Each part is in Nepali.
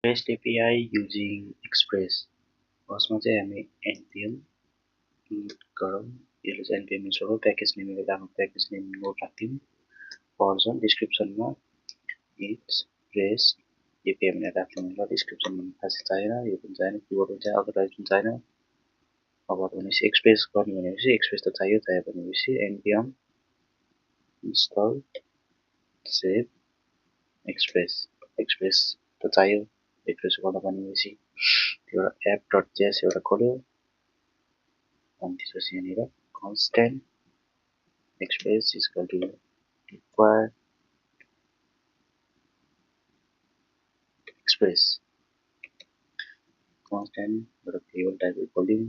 REST API using Express. फर्स्टमा चाहिँ हामी npm गरौँ यसले चाहिँ npm install हो प्याकेज नेम आफ्नो प्याकेज नेम नोट राख्दिउँ भर्जन डिस्क्रिप्सनमा इट्स REST API भनेर राख्दिउँ ल डिस्क्रिप्सनमा खासै चाहिएन यो पनि चाहिएन किवर्ड पनि चाहिएन अदरवाइज पनि चाहिएन अब भनेपछि एक्सप्रेस गर्ने भनेपछि एक्सप्रेस त चाहियो भनेपछि npm install save एक्सप्रेस त चाहियो एक्सप्रेस गर्दा भनेपछि त्यो app.js एउटा खोल्यो अनि त्यसपछि यहाँनिर constant express is equal to require express constant एउटा variable type खोल्दिउँ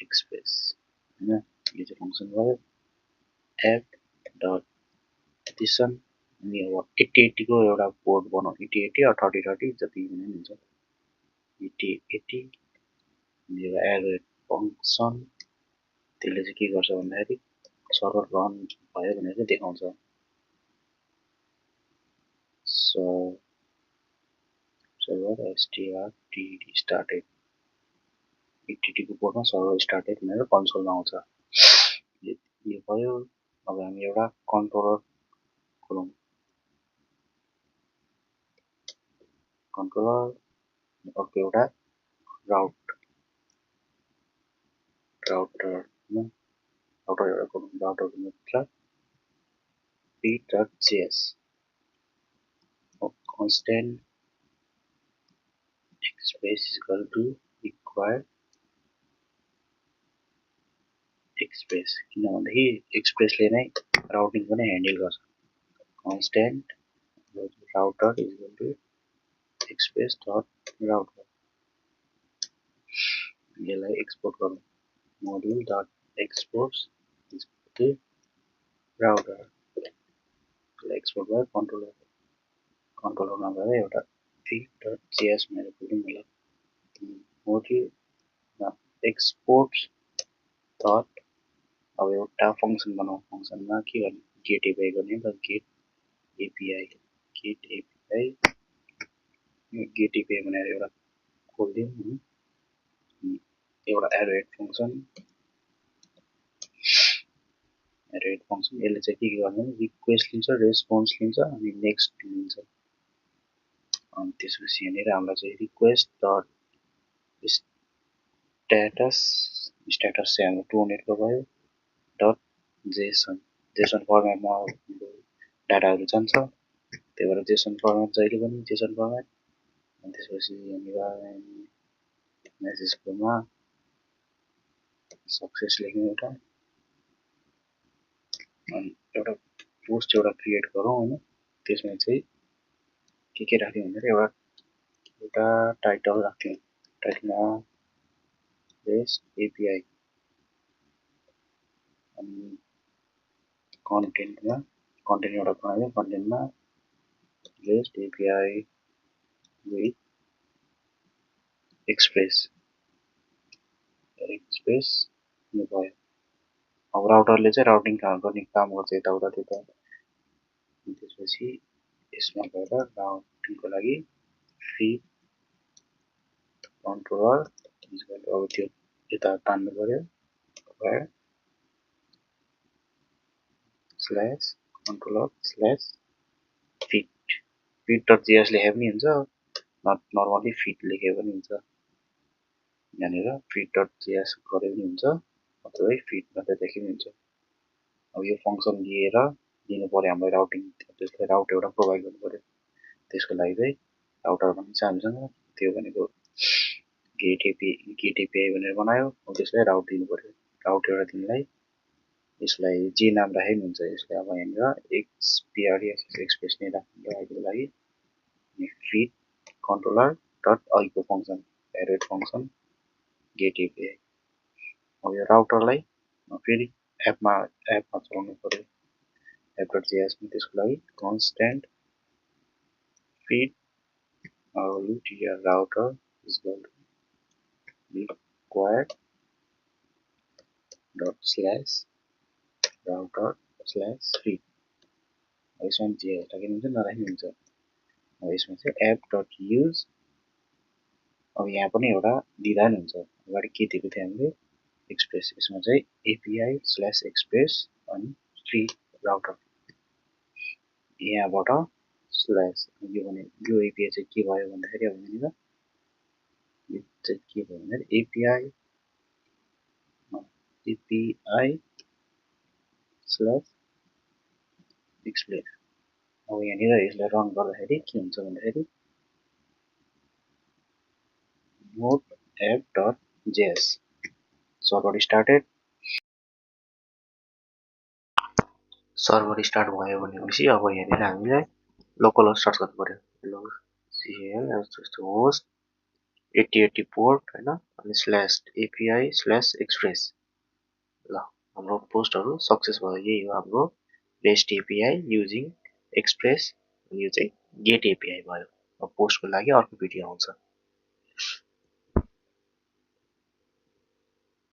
express हैन यो चाहिँ फंक्सन भयो app.addition अनि अब 8080 को एउटा कोड बनाऊ 8080 or 3030 जति पनि हुन्छ 8080 अनि एउटा add फंक्सन त्यसले चाहिँ के गर्छ भन्दाखेरि सर्भर रन भयो भनेर चाहिँ देखाउँछ so server strt started 8080 को कोडमा सर्भर स्टार्टेड भनेर कन्सोलमा आउँछ यो भयो अब हामी एउटा कन्ट्रोलर खोलौँ कन्ट्रोलर अर्को एउटा राउटर एउटा खोलौँ राउटरको मतलब p.js constant express is equal to require express किन भन्दाखेरि एक्सप्रेसले नै राउटिङ पनि ह्यान्डल गर्छ constant router is equal to express.router यसलाई एक्सपोर्ट गरौँ module.exports is equal to router यसलाई एक्सपोर्ट भयो कन्ट्रोलरमा गएर एउटा p.js भनेर खोल्यौँ होला module exports dot अब एउटा फंक्सन बनाऊ फंक्सनमा के गर्ने get API गर्ने त get API भनेर एउटा खोल्दिउँ हैन एउटा arrayed फंक्सन यसले चाहिँ के गर्ने रिक्वेस्ट लिन्छ रेस्पोन्स लिन्छ अनि नेक्स्ट लिन्छ अनि त्यसपछि यहाँनिर हामीलाई चाहिँ रिक्वेस्ट डट स्ट्याटस चाहिँ हाम्रो 200 को भयो डट जेसन फर्मेटमा डाटाहरु जान्छ त्यही भएर जेसन फर्मेट जहिले पनि जेसन फर्मेट अनि त्यसपछि यहाँनिर मेसेजकोमा सक्सेस लेख्नु एउटा अनि एउटा पोस्ट एउटा क्रिएट गरौँ हैन त्यसमा चाहिँ के राख्दिउँ भन्दाखेरि एउटा टाइटल राख्दिउँ टाइटलमा REST API अनि कन्टेन्ट एउटा बनायो कन्टेन्टमा REST API with express यो भयो अब राउटरले चाहिँ राउटिङ गर्ने काम गर्छ यताउता त्यता त्यसपछि यसमा गएर राउटिङको लागि feed कन्ट्रोलर अब त्यो यता तान्नु पर्यो /controller/feed.js लेखे पनि हुन्छ नर्मली feed लेखे पनि हुन्छ यहाँनिर feed.js गरे पनि हुन्छ अथवा feed मात्र लेखे पनि हुन्छ अब यो फंक्सन लिएर दिनु पर्यो हामीलाई राउटिङ त्यसलाई राउट एउटा प्रोवाइड गर्नु पर्यो त्यसको लागि चाहिँ राउटर भन्ने छ हामीसँग त्यो भनेको get API भनेर बनायो अब त्यसलाई राउट दिनु पर्यो राउट एउटा दिनलाई यसलाई जे नाम राखे पनि हुन्छ यसलाई अब यहाँनिर express नै राख्नु अहिलेको लागि अनि feed controller.i को function arrayed function get API अब यो राउटरलाई फेरि एपमा चलाउनु पर्यो app.js मा त्यसको लागि constant feed router is equal to required ./router/feed यसमा जे राख्नु हुन्छ नराख्नु हुन्छ अब यसमा चाहिँ app.use अब यहाँ पनि एउटा दिँदा नि हुन्छ अगाडि के दिएको थियो हामीले एक्सप्रेस यसमा चाहिँ API/express अनि फ्री राउटर यहाँबाट स्ल्यास यो भने यो एपिआई चाहिँ के भयो भन्दाखेरि अब यहाँनिर यो चाहिँ के भयो भन्दाखेरि API स्ल्यास एक्सप्रेस अब यहाँनिर यसलाई रन गर्दाखेरि के हुन्छ भन्दाखेरि node app.js server started server start भयो भनेपछि अब यहाँनिर हामीलाई लोकल होस्ट सर्च गर्नु पर्यो CL होस्ट 8080 पोर्ट हैन अनि /API/express ल हाम्रो पोस्टहरु सक्सेस भयो यही हो हाम्रो REST API युजिङ एक्सप्रेस यो चाहिँ गेट API भयो अब पोस्टको लागि अर्को भिडियो आउँछ